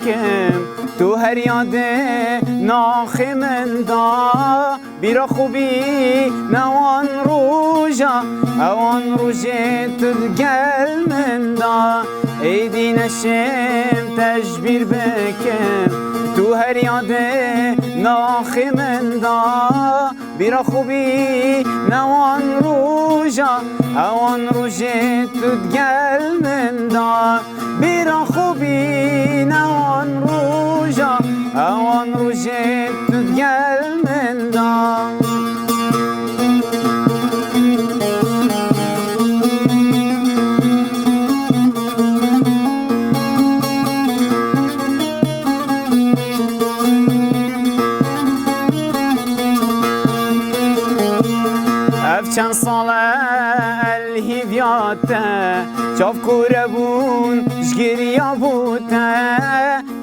بکم تو هر یاد ناخ من دا بیرا خوبی نوان روژا اوان روژه تو دگل من دا ایدی نشم تجبیر بکم تو هر یاد ناخ من دا بیرا خوبی نوان روژا اوان روژه تو دگل من دا بیرا خوبی نوان روژا اوان روژه تو دگل من دا چند ساله الهیویاته چاف کوره بون جگریا بوده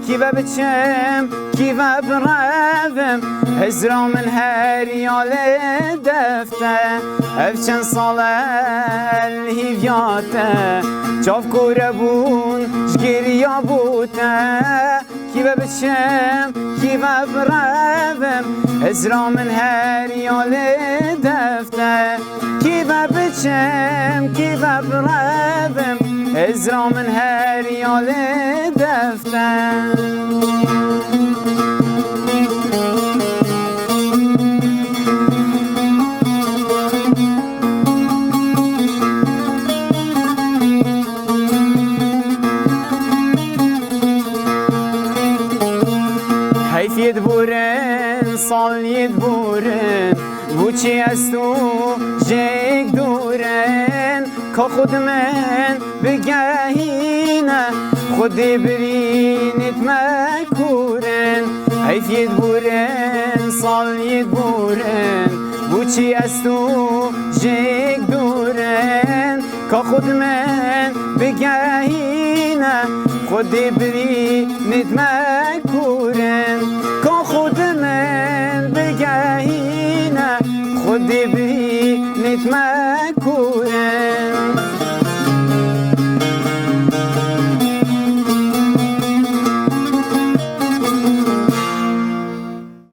کیوه بچم کیوه بروم هزرا من هر یال دفته اف چند ساله الهیویاته چاف کوره بون جگریا بوده کیوه بچم کیوه بروم هزرا من هر یال دفته کیوه بچم کیوه بروم هزرا من هر یال دفته حیفیت بورن سالیت بورن بوچی از تو جیگ دورن که خود من بگهینه خودی برینت مکورن حیفیت بورن سالیت بورن بوچی از تو جیگ دورن که خود من بگهینه خودی برینت مکورن که خود من بگهینه خودی برینت مکورن